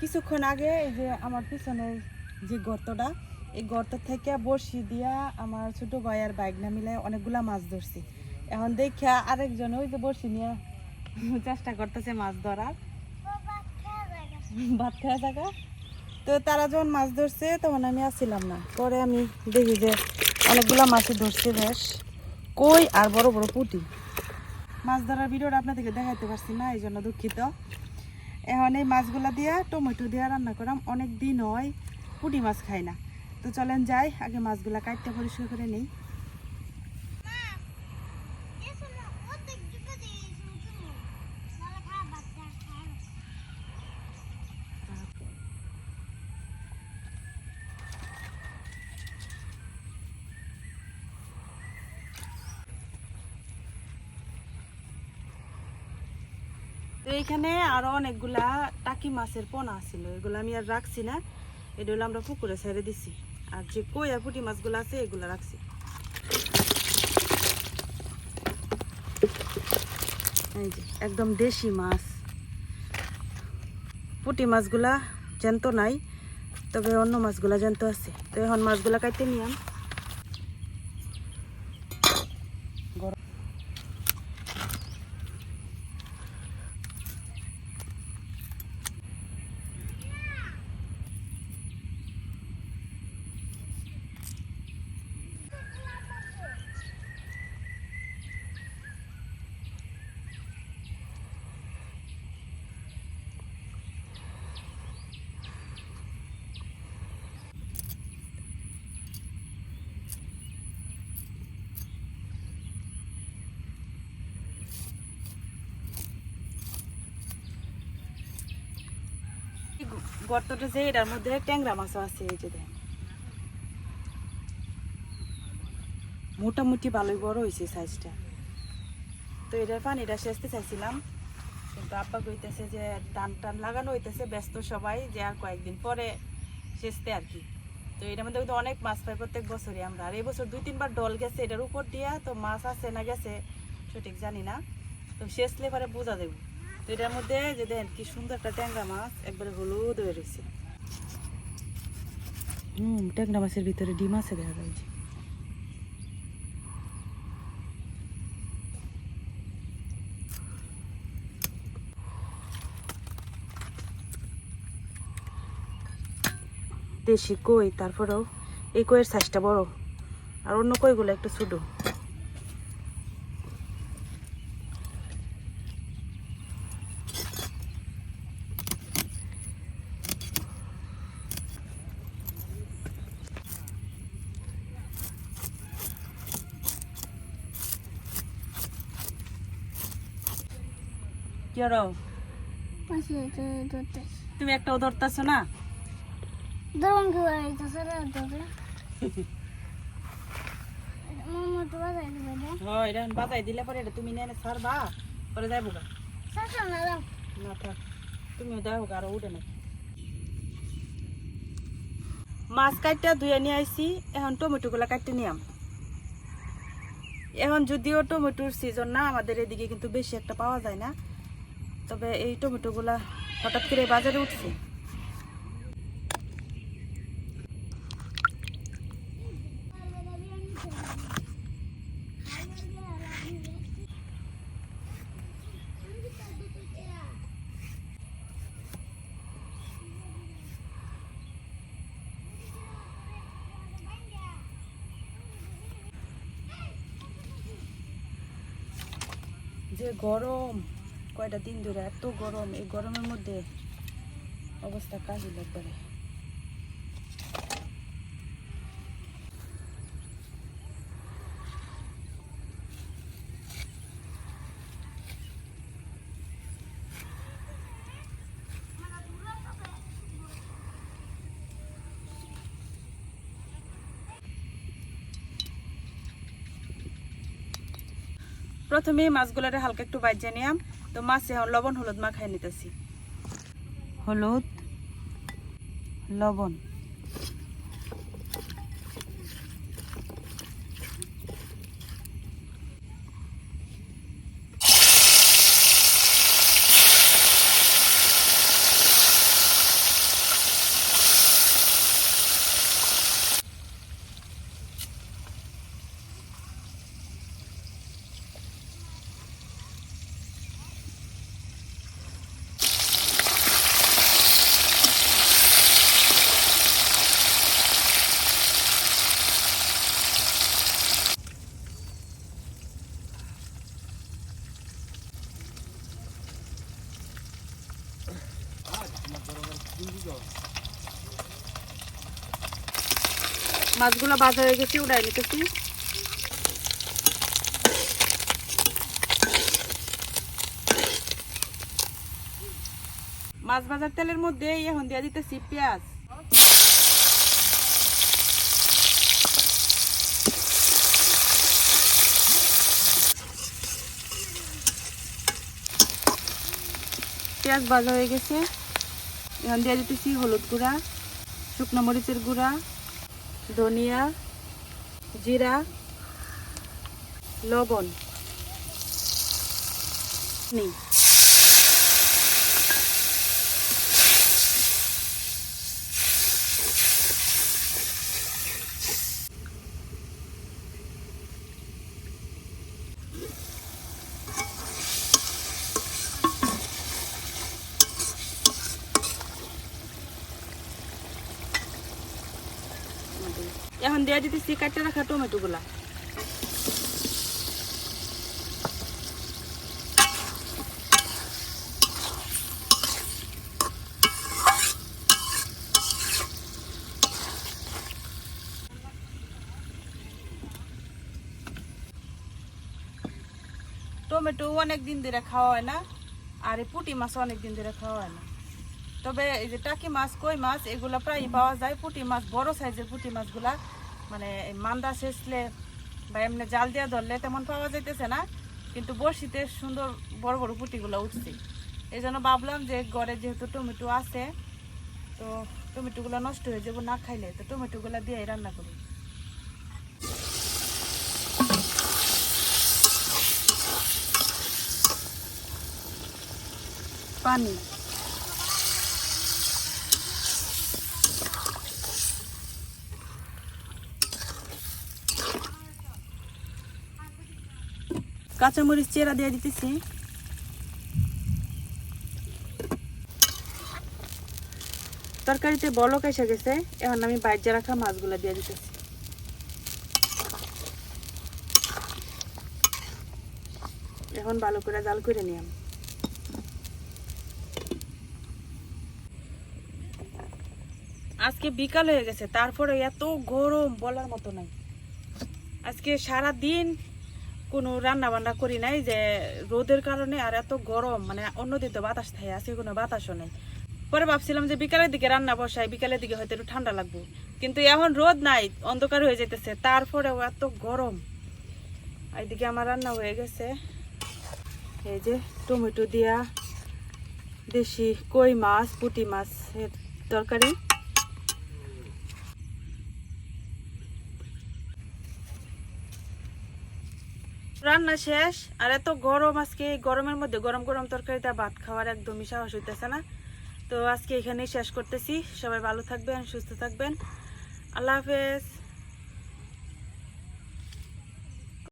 কিছুক্ষণ আগে এই যে আমার পিছনের যে গর্তটা, এই গর্ত থেকে বড়শি দিয়া আমার ছোট ভাই আর বাইকনা মিলে অনেকগুলা মাছ ধরছি। এখন দেখা আরেকজন ওই যে বড়শি নিয়ে চেষ্টা করতেছে মাছ ধরার, ভাত খাওয়া জায়গা। তো তারা যখন মাছ ধরছে তখন আমি আসছিলাম না, পরে আমি দেখি যে অনেকগুলা মাছই ধরছে বেশ, কই আর বড় বড় পুঁটি। মাছ ধরার ভিডিওটা আপনাদেরকে দেখাইতে পারছি না, এই জন্য দুঃখিত। এখন এই মাছগুলা দিয়া টমেটো দিয়া রান্না করাম, অনেক দিন হয় পুঁটি মাছ খাই না। তো চলেন যাই, আগে মাছগুলা কাটতে পরিষ্কার করে নেই। তো এইখানে আরো অনেকগুলা টাকি মাছের পোনা ছিল, এগুলো আমি আর রাখছি না, এটা হলো আমরা পুকুরে ছেড়ে দিছি। আর যে কই আর পুঁটি মাছগুলো আছে এগুলো রাখছি। এই যে একদম দেশি মাছ। পুঁটি মাছগুলা জ্যান্ত নাই, তবে অন্য মাছগুলা জ্যান্ত আছে। তো এখন মাছগুলা কাটতে নিলাম। গর্তটা যে এটার মধ্যে ট্যাংরা মাছও আছে, এই যে দেখেন মোটামুটি ভালোই বড় হয়েছে সাইজটা। তো এটার পানিটা সেচতে চাইছিলাম, কিন্তু আব্বা কইতেছে যে টান টান লাগানো হইতেছে, ব্যস্ত সবাই, যে আর কয়েকদিন পরে সেচতে আর কি। তো এটার মধ্যে কিন্তু অনেক মাছ পাই প্রত্যেক বছরই আমরা, আর এই বছর 2-3 বার ডল গেছে এটার উপর দিয়া, তো মাছ আছে না গেছে সঠিক জানি না, তো সেচলে পরে বোঝা দেব। তো এটার মধ্যে যে দেখেন কি সুন্দর একটা ট্যাংরা মাছ, একবারে হলুদ হয়ে রয়েছে। ট্যাংরা মাছের ভিতরে ডিম আছে দেখা যায়। দেশি কই, তারপরেও এই কইয়ের সাইজটা বড়, আর অন্য কইগুলো একটু ছোট। কি আরো তুমি একটাও ধরতেছো না? বাজাই দিলে পরে এটা তুমি নেনে ছাড়বা, পরে যাইবো গা। না থাক, তুমিও যাও গা, আরো উঠে না। মাছ কাটটা ধুয়ে নিয়ে আইছি, এখন টমেটো গুলা কাটতে নিয়াম। এখন যদিও টমেটোর সিজন না আমাদের এদিকে, কিন্তু বেশি একটা পাওয়া যায় না, তবে এই টমেটো গুলা হঠাৎ করে বাজারে উঠছে। যে গরম, কয়টা দিন ধরে এত গরম, এই গরমের মধ্যে অবস্থা কাহিল একবারে। প্রথমে মাছগুলারে হালকা একটু বাইজে নিয়াম। তো মাছে লবণ হলুদ মাখাই নিতেছি, হলুদ লবণ। মাছগুলো ভাজা হয়ে গেছে, উড়াই নিতেছি। মাছ ভাজার তেলের মধ্যে এখন দিয়ে দিতেছি পেঁয়াজ। পেঁয়াজ ভাজা হয়ে গেছে, এখন দিয়ে দিতেছি হলুদ গুঁড়া, শুকনো মরিচের গুঁড়া, ধনিয়া, জিরা, লবণ, এখন দিয়ে দিতেছি কাটতে রাখা টমেটো গুলা। টমেটো অনেক দিন ধরে খাওয়া হয় না, আর এই পুঁটি মাছ অনেক দিন ধরে খাওয়া হয় না। তবে এই যে টাকি মাছ, কই মাছ, এগুলা প্রায় পাওয়া যায়। পুঁটি মাছ, বড় সাইজের পুঁটি মাছগুলা মানে মান্দা শেষলে বা এমনি জাল দিয়ে ধরলে তেমন পাওয়া যাইতেছে না, কিন্তু বড়শিতে সুন্দর বড় বড় পুঁটিগুলো উঠছে। এই জন্য ভাবলাম যে ঘরে যেহেতু টমেটো আছে, তো টমেটোগুলো নষ্ট হয়ে যাবো না খাইলে, তো টমেটোগুলো দিয়ে রান্না করি। পানি, কাঁচামরিচ চেরা দিয়ে দিতেছি। তরকারিতে বলক এসে গেছে, এখন আমি বাইরে রাখা মাছগুলো দিয়ে দিতেছি। এখন ভালো করে জাল করে নিলাম। আজকে বিকাল হয়ে গেছে, তারপরে এত গরম বলার মতো নাই। আজকে সারা দিন কোনো রান্না বান্না করি নাই, যে রোদের কারণে আর এত গরম, মানে অন্যদিন তো বাতাস থাকে, আজকে কোনো বাতাসও নেই। পরে ভাবছিলাম যে বিকালের দিকে রান্না বসাই, বিকালের দিকে হয়তো একটু ঠান্ডা লাগবে, কিন্তু এখন রোদ নাই, অন্ধকার হয়ে যেতেছে, তারপরেও এত গরম। এইদিকে আমার রান্না হয়ে গেছে, এই যে টমেটো দিয়া দেশি কই মাছ, পুঁটি মাছের তরকারি। রান্না শেষ, আর এত গরম আজকে, গরমের মধ্যে গরম গরম তরকারিটা ভাত খাওয়ার একদমই সাহস হইতেছে না। তো আজকে এখানেই শেষ করতেছি। সবাই ভালো থাকবেন, সুস্থ থাকবেন, আল্লাহ হাফেজ।